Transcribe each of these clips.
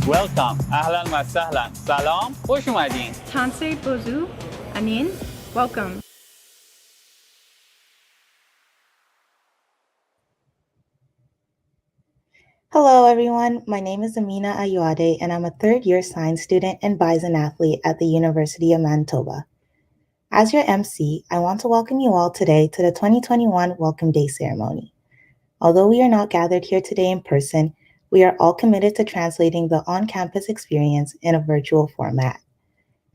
Welcome. Ahlan wa sahlan. Salam. Khosh omadeen. Chancellor Bozu, Anin, welcome. Hello, everyone. My name is Amina Ayuade, and I'm a third-year science student and Bison athlete at the University of Manitoba. As your MC, I want to welcome you all today to the 2021 Welcome Day ceremony. Although we are not gathered here today in person, we are all committed to translating the on-campus experience in a virtual format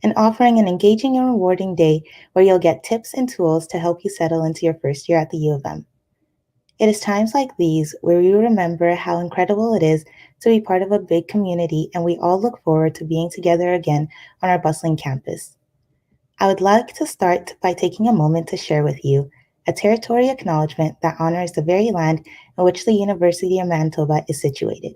and offering an engaging and rewarding day where you'll get tips and tools to help you settle into your first year at the U of M. It is times like these where we remember how incredible it is to be part of a big community, and we all look forward to being together again on our bustling campus. I would like to start by taking a moment to share with you a territory acknowledgement that honors the very land in which the University of Manitoba is situated.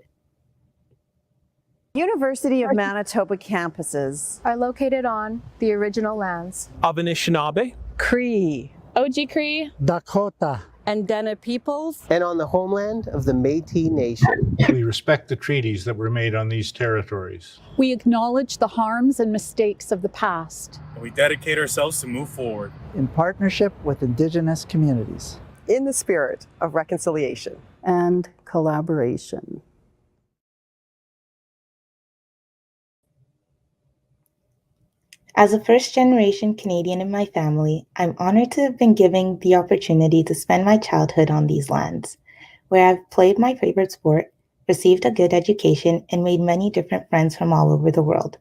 University of Manitoba campuses Are located on the original lands of Anishinaabe, Cree, Ojibwe, Dakota, and Dene peoples, and on the homeland of the Métis Nation. We respect the treaties that were made on these territories. we acknowledge the harms and mistakes of the past. And we dedicate ourselves to move forward. in partnership with Indigenous communities. in the spirit of reconciliation and collaboration. As a first-generation Canadian in my family, I'm honored to have been given the opportunity to spend my childhood on these lands, where I've played my favorite sport, received a good education, and made many different friends from all over the world.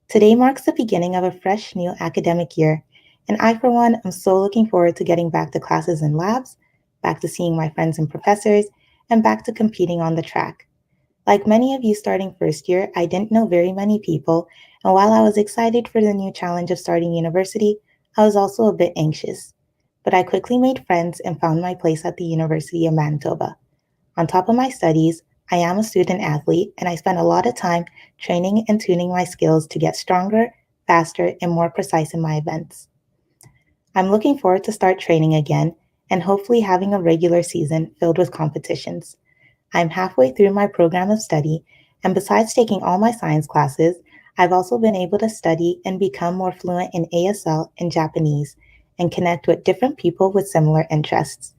Today marks the beginning of a fresh new academic year, and I, for one, am so looking forward to getting back to classes and labs, back to seeing my friends and professors, and back to competing on the track. Like many of you starting first year, I didn't know very many people, and while I was excited for the new challenge of starting university, I was also a bit anxious. But I quickly made friends and found my place at the University of Manitoba. On top of my studies, I am a student athlete, and I spend a lot of time training and tuning my skills to get stronger, faster, and more precise in my events. I'm looking forward to start training again and hopefully having a regular season filled with competitions. I'm halfway through my program of study, and besides taking all my science classes, I've also been able to study and become more fluent in ASL and Japanese and connect with different people with similar interests.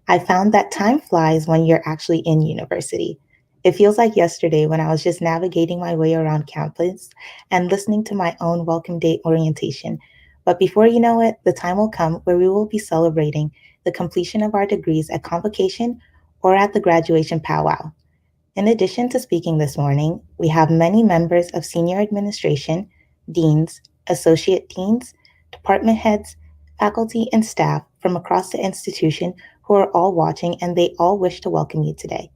I found that time flies when you're actually in university. It feels like yesterday when I was just navigating my way around campus and listening to my own welcome day orientation. But before you know it, the time will come where we will be celebrating the completion of our degrees at convocation or at the graduation powwow. In addition to speaking this morning, we have many members of senior administration, deans, associate deans, department heads, faculty, and staff from across the institution who are all watching, and they all wish to welcome you today.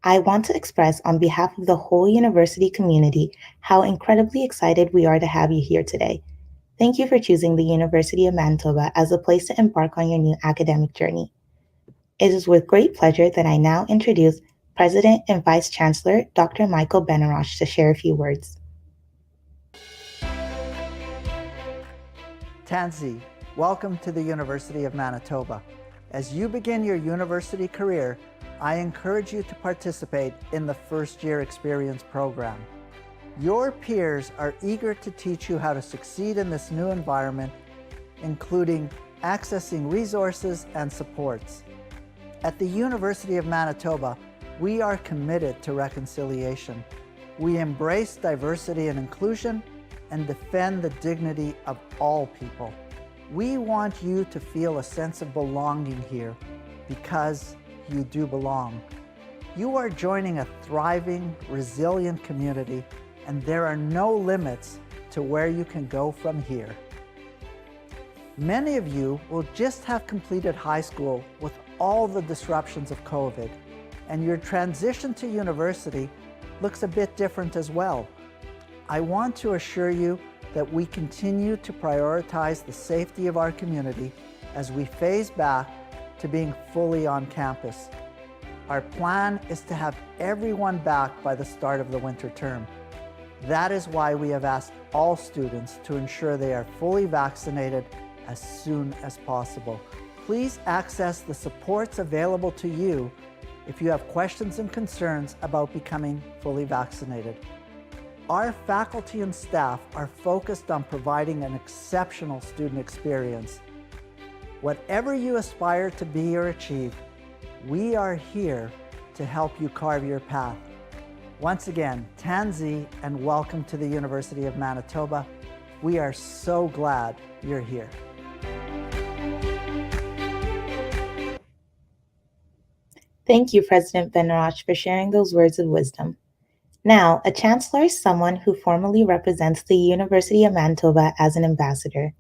I want to express on behalf of the whole university community how incredibly excited we are to have you here today. Thank you for choosing the University of Manitoba as a place to embark on your new academic journey. It is with great pleasure that I now introduce President and Vice Chancellor, Dr. Michael Benarosh, to share a few words. Tansy, welcome to the University of Manitoba. As you begin your university career, I encourage you to participate in the First Year Experience program. Your peers are eager to teach you how to succeed in this new environment, including accessing resources and supports. At the University of Manitoba, we are committed to reconciliation. We embrace diversity and inclusion and defend the dignity of all people. We want you to feel a sense of belonging here because you do belong. You are joining a thriving, resilient community, and there are no limits to where you can go from here. Many of you will just have completed high school with all the disruptions of COVID, and your transition to university looks a bit different as well. I want to assure you that we continue to prioritize the safety of our community as we phase back to being fully on campus. Our plan is to have everyone back by the start of the winter term. That is why we have asked all students to ensure they are fully vaccinated as soon as possible. Please access the supports available to you if you have questions and concerns about becoming fully vaccinated. Our faculty and staff are focused on providing an exceptional student experience. Whatever you aspire to be or achieve, we are here to help you carve your path. Once again, Tanzi, and welcome to the University of Manitoba. We are so glad you're here. Thank you, President Benarach, for sharing those words of wisdom. Now, a chancellor is someone who formally represents the University of Manitoba as an ambassador.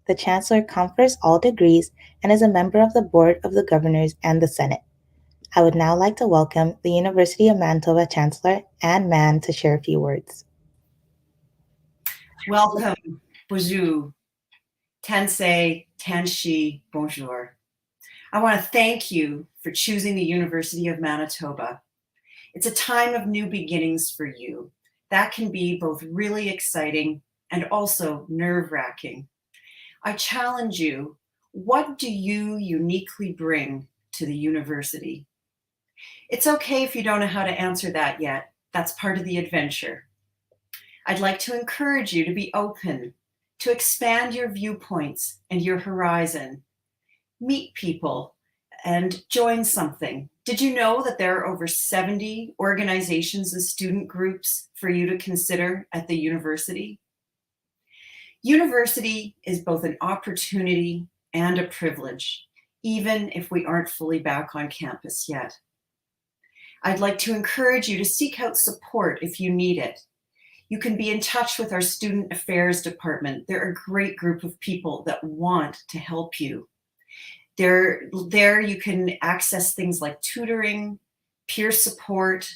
The chancellor confers all degrees and is a member of the Board of the Governors and the Senate. I would now like to welcome the University of Manitoba Chancellor Anne Mann to share a few words. Welcome, bonjour, tansei, tanshi, bonjour. I want to thank you for choosing the University of Manitoba. It's a time of new beginnings for you. That can be both really exciting and also nerve-wracking. I challenge you, what do you uniquely bring to the university? It's okay if you don't know how to answer that yet. That's part of the adventure. I'd like to encourage you to be open, to expand your viewpoints and your horizon. Meet people and join something. Did you know that there are over 70 organizations and student groups for you to consider at the university? University is both an opportunity and a privilege, even if we aren't fully back on campus yet. I'd like to encourage you to seek out support if you need it. You can be in touch with our Student Affairs Department. They're a great group of people that want to help you. There you can access things like tutoring, peer support,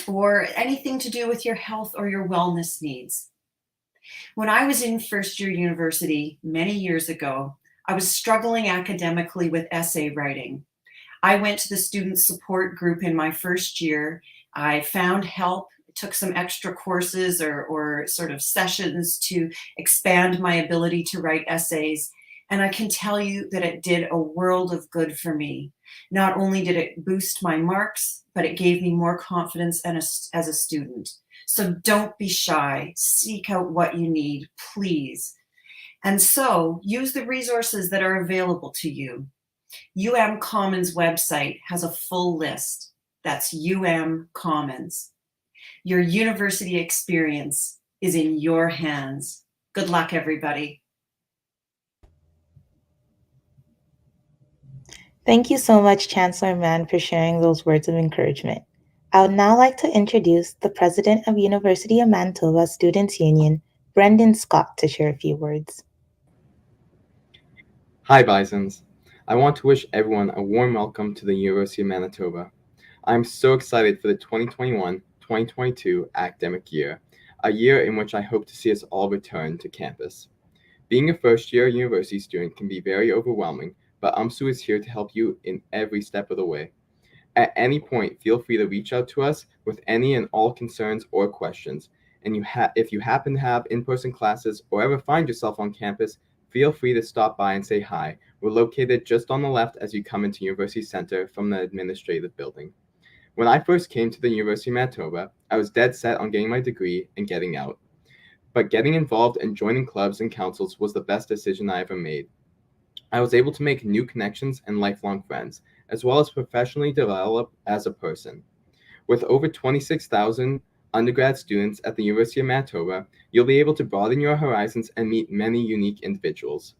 or anything to do with your health or your wellness needs. When I was in first year university many years ago, I was struggling academically with essay writing. I went to the student support group in my first year. I found help, took some extra courses or sort of sessions to expand my ability to write essays. And I can tell you that it did a world of good for me. Not only did it boost my marks, but it gave me more confidence as a student. So don't be shy. Seek out what you need, please. And so use the resources that are available to you. UM Commons website has a full list. That's UM Commons. Your university experience is in your hands. Good luck, everybody. Thank you so much, Chancellor Mann, for sharing those words of encouragement. I would now like to introduce the President of University of Manitoba Students' Union, Brendan Scott, to share a few words. Hi, Bisons. I want to wish everyone a warm welcome to the University of Manitoba. I'm so excited for the 2021-2022 academic year, a year in which I hope to see us all return to campus. Being a first-year university student can be very overwhelming, but UMSU is here to help you in every step of the way. At any point, feel free to reach out to us with any and all concerns or questions. And if you happen to have in-person classes or ever find yourself on campus, feel free to stop by and say hi. We're located just on the left as you come into University Center from the administrative building. When I first came to the University of Manitoba, I was dead set on getting my degree and getting out. But getting involved and joining clubs and councils was the best decision I ever made. I was able to make new connections and lifelong friends, as well as professionally develop as a person. With over 26,000 undergrad students at the University of Manitoba, you'll be able to broaden your horizons and meet many unique individuals.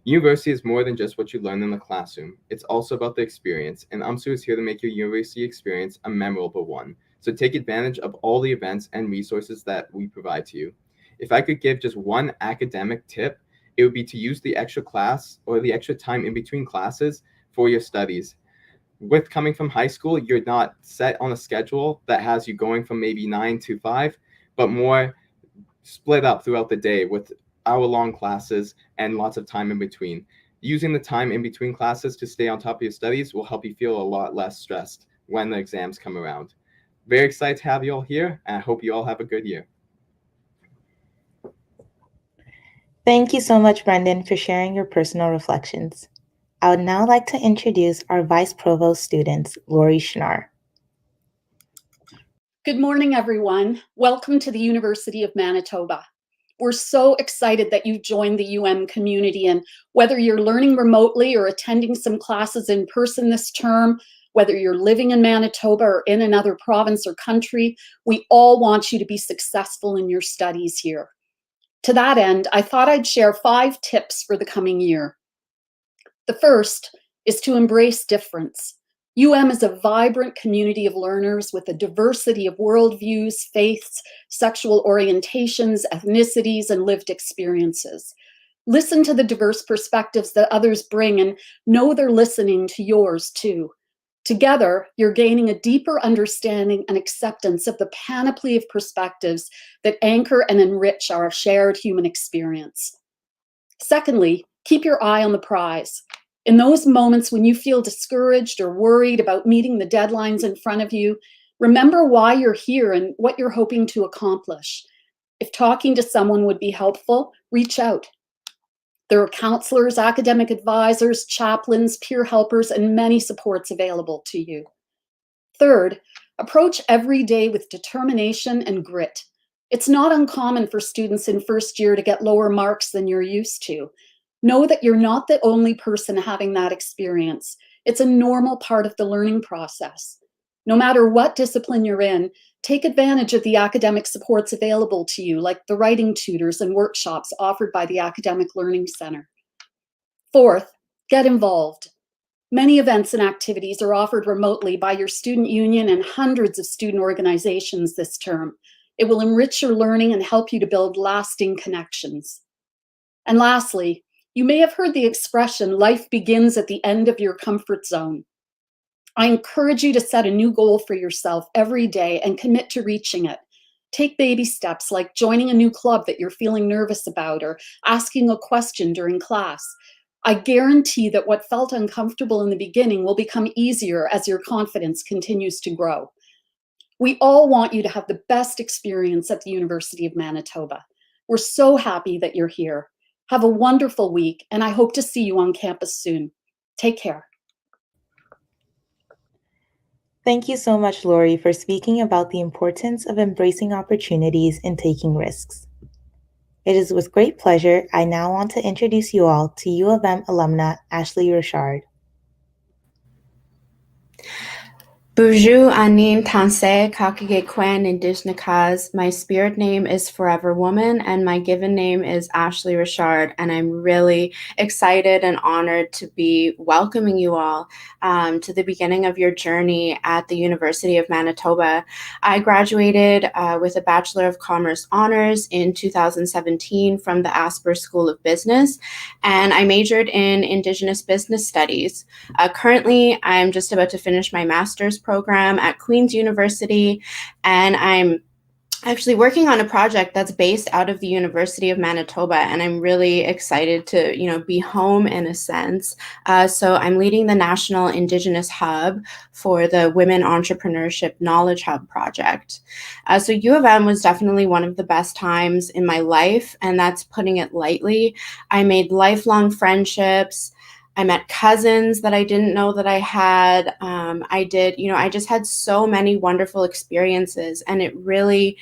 University is more than just what you learn in the classroom. It's also about the experience, and UMSU is here to make your university experience a memorable one. So take advantage of all the events and resources that we provide to you. If I could give just one academic tip, it would be to use the extra class or the extra time in between classes for your studies. With coming from high school, you're not set on a schedule that has you going from maybe 9 to 5, but more split up throughout the day with hour-long classes and lots of time in between. Using the time in between classes to stay on top of your studies will help you feel a lot less stressed when the exams come around. Very excited to have you all here, and I hope you all have a good year. Thank you so much, Brendan, for sharing your personal reflections. I would now like to introduce our Vice Provost students, Lori Schnarr. Good morning, everyone. Welcome to the University of Manitoba. We're so excited that you've joined the UM community, and whether you're learning remotely or attending some classes in person this term, whether you're living in Manitoba or in another province or country, we all want you to be successful in your studies here. To that end, I thought I'd share 5 tips for the coming year. The first is to embrace difference. UM is a vibrant community of learners with a diversity of worldviews, faiths, sexual orientations, ethnicities, and lived experiences. Listen to the diverse perspectives that others bring and know they're listening to yours too. Together, you're gaining a deeper understanding and acceptance of the panoply of perspectives that anchor and enrich our shared human experience. Secondly, keep your eye on the prize. In those moments when you feel discouraged or worried about meeting the deadlines in front of you, remember why you're here and what you're hoping to accomplish. If talking to someone would be helpful, reach out. There are counselors, academic advisors, chaplains, peer helpers, and many supports available to you. Third, approach every day with determination and grit. It's not uncommon for students in first year to get lower marks than you're used to. Know that you're not the only person having that experience. It's a normal part of the learning process. No matter what discipline you're in, take advantage of the academic supports available to you, like the writing tutors and workshops offered by the Academic Learning Center. Fourth, get involved. Many events and activities are offered remotely by your student union and hundreds of student organizations this term. It will enrich your learning and help you to build lasting connections. And lastly, you may have heard the expression, life begins at the end of your comfort zone. I encourage you to set a new goal for yourself every day and commit to reaching it. Take baby steps like joining a new club that you're feeling nervous about or asking a question during class. I guarantee that what felt uncomfortable in the beginning will become easier as your confidence continues to grow. We all want you to have the best experience at the University of Manitoba. We're so happy that you're here. Have a wonderful week, and I hope to see you on campus soon. Take care. Thank you so much, Lori, for speaking about the importance of embracing opportunities and taking risks. It is with great pleasure I now want to introduce you all to U of M alumna Ashley Richard. Bonjour, Anin Tansé, Kakagekwen, Indigenous Kaz. My spirit name is Forever Woman, and my given name is Ashley Richard, and I'm really excited and honored to be welcoming you all to the beginning of your journey at the University of Manitoba. I graduated with a Bachelor of Commerce Honors in 2017 from the Asper School of Business, and I majored in Indigenous Business Studies. Currently, I'm just about to finish my master's program at Queen's University, and I'm actually working on a project that's based out of the University of Manitoba, and I'm really excited to, be home in a sense. So I'm leading the National Indigenous Hub for the Women Entrepreneurship Knowledge Hub project. So U of M was definitely one of the best times in my life, and that's putting it lightly. I made lifelong friendships. I met cousins that I didn't know that I had. I just had so many wonderful experiences, and it really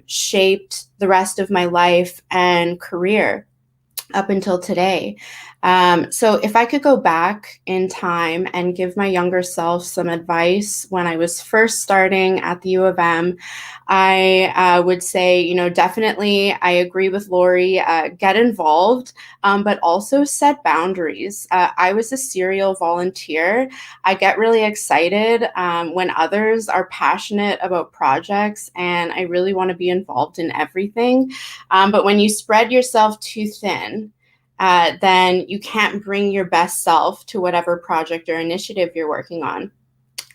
shaped the rest of my life and career up until today. So if I could go back in time and give my younger self some advice when I was first starting at the U of M, I would say, definitely I agree with Lori, get involved, but also set boundaries. I was a serial volunteer. I get really excited when others are passionate about projects, and I really want to be involved in everything. But when you spread yourself too thin, then you can't bring your best self to whatever project or initiative you're working on.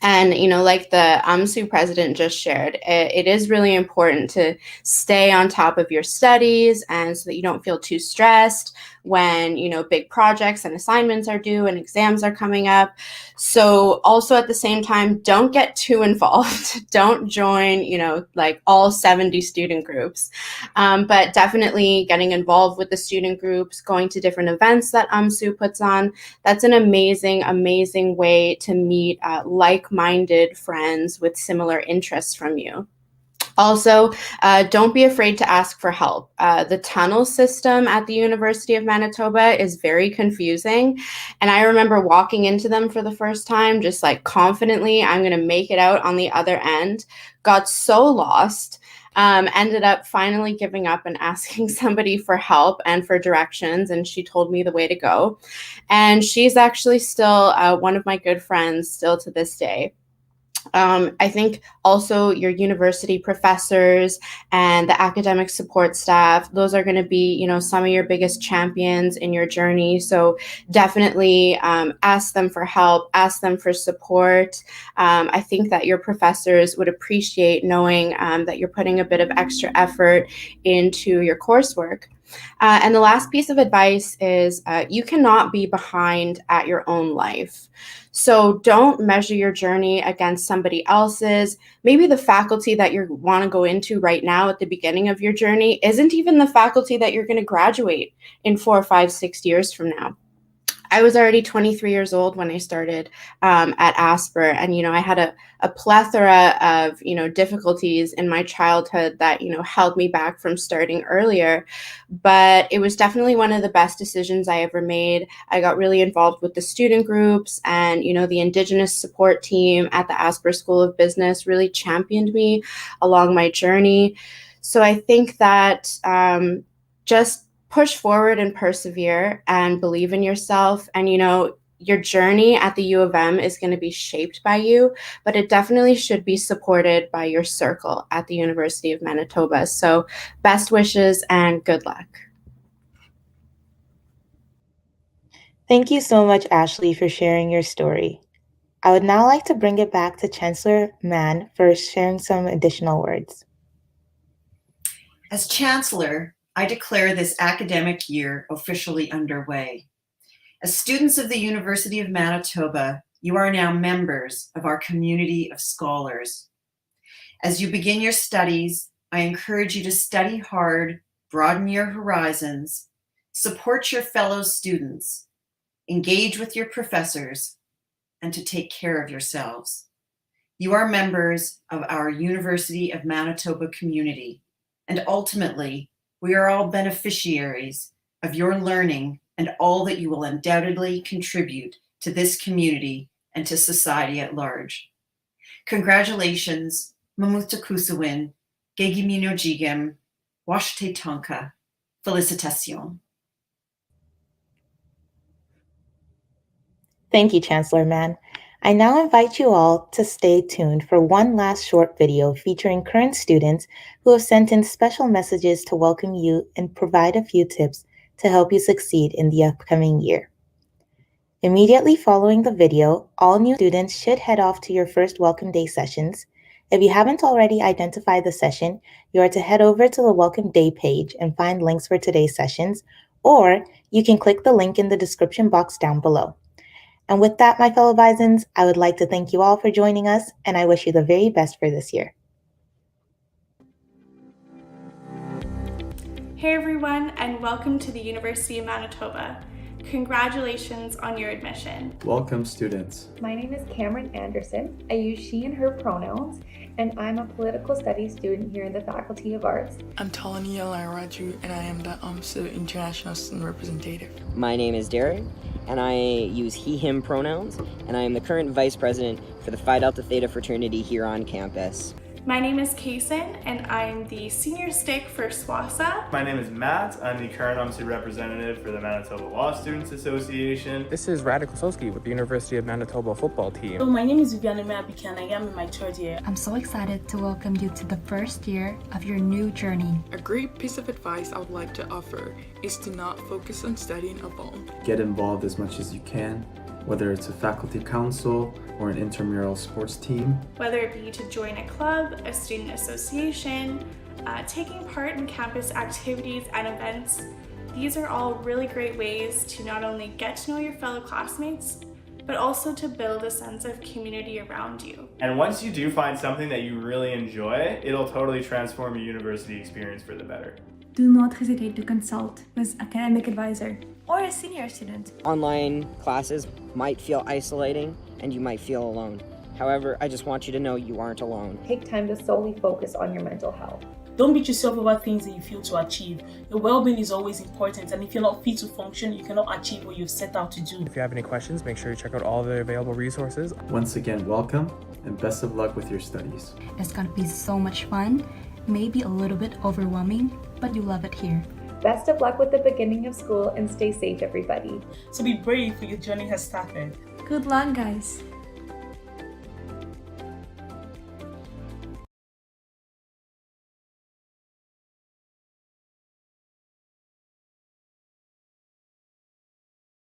And, like the UMSU president just shared, it is really important to stay on top of your studies, and so that you don't feel too stressed when, big projects and assignments are due and exams are coming up. So also at the same time, don't get too involved. Don't join, like all 70 student groups, but definitely getting involved with the student groups, going to different events that UMSU puts on. That's an amazing, amazing way to meet like like-minded friends with similar interests from you. Also, don't be afraid to ask for help. The tunnel system at the University of Manitoba is very confusing. And I remember walking into them for the first time, just like confidently, I'm going to make it out on the other end. Got so lost, ended up finally giving up and asking somebody for help and for directions. And she told me the way to go. And she's actually still one of my good friends still to this day. I think also your university professors and the academic support staff, those are going to be, you know, some of your biggest champions in your journey. So definitely ask them for help, ask them for support. I think that your professors would appreciate knowing that you're putting a bit of extra effort into your coursework. And the last piece of advice is you cannot be behind at your own life. So don't measure your journey against somebody else's. Maybe the faculty that you want to go into right now at the beginning of your journey isn't even the faculty that you're going to graduate in 4, 5, 6 years from now. I was already 23 years old when I started at Asper, and I had a plethora of difficulties in my childhood that held me back from starting earlier. But it was definitely one of the best decisions I ever made. I got really involved with the student groups, and the Indigenous support team at the Asper School of Business really championed me along my journey. So I think that just push forward and persevere and believe in yourself. And, your journey at the U of M is going to be shaped by you, but it definitely should be supported by your circle at the University of Manitoba. So best wishes and good luck. Thank you so much, Ashley, for sharing your story. I would now like to bring it back to Chancellor Mann for sharing some additional words. As Chancellor, I declare this academic year officially underway. As students of the University of Manitoba, you are now members of our community of scholars. As you begin your studies, I encourage you to study hard, broaden your horizons, support your fellow students, engage with your professors, and to take care of yourselves. You are members of our University of Manitoba community, and ultimately, we are all beneficiaries of your learning and all that you will undoubtedly contribute to this community and to society at large. Congratulations, Mamutakusawin, Gegimino Jigem, Washte Tonka, Felicitation. Thank you, Chancellor Mann. I now invite you all to stay tuned for one last short video featuring current students who have sent in special messages to welcome you and provide a few tips to help you succeed in the upcoming year. Immediately following the video, all new students should head off to your first Welcome Day sessions. If you haven't already identified the session, you are to head over to the Welcome Day page and find links for today's sessions, or you can click the link in the description box down below. And with that, my fellow Bisons, I would like to thank you all for joining us, and I wish you the very best for this year. Hey everyone, and welcome to the University of Manitoba. Congratulations on your admission. Welcome, students. My name is Cameron Anderson. I use she and her pronouns, and I'm a political studies student here in the Faculty of Arts. I'm Talania Lairaju, and I am the UMSA International Student Representative. My name is Derek, and I use he, him pronouns, and I am the current Vice President for the Phi Delta Theta fraternity here on campus. My name is Kaysen, and I'm the senior stick for SWASA. My name is Matt. I'm the current UMSA representative for the Manitoba Law Students Association. This is Radek Kosowski with the University of Manitoba football team. So my name is Viviane Meabikan. I am in my third year. I'm so excited to welcome you to the first year of your new journey. A great piece of advice I would like to offer is to not focus on studying alone. Get involved as much as you can, whether it's a faculty council or an intramural sports team. Whether it be to join a club, a student association, taking part in campus activities and events, these are all really great ways to not only get to know your fellow classmates, but also to build a sense of community around you. And once you do find something that you really enjoy, it'll totally transform your university experience for the better. Do not hesitate to consult with an academic advisor or a senior student. Online classes might feel isolating and you might feel alone. However, I just want you to know you aren't alone. Take time to solely focus on your mental health. Don't beat yourself over things that you feel to achieve. Your well-being is always important, and if you're not fit to function, you cannot achieve what you've set out to do. If you have any questions, make sure you check out all the available resources. Once again, welcome and best of luck with your studies. It's gonna be so much fun, maybe a little bit overwhelming, but you love it here. Best of luck with the beginning of school and stay safe, everybody. So be brave, for your journey has started. Good luck, guys.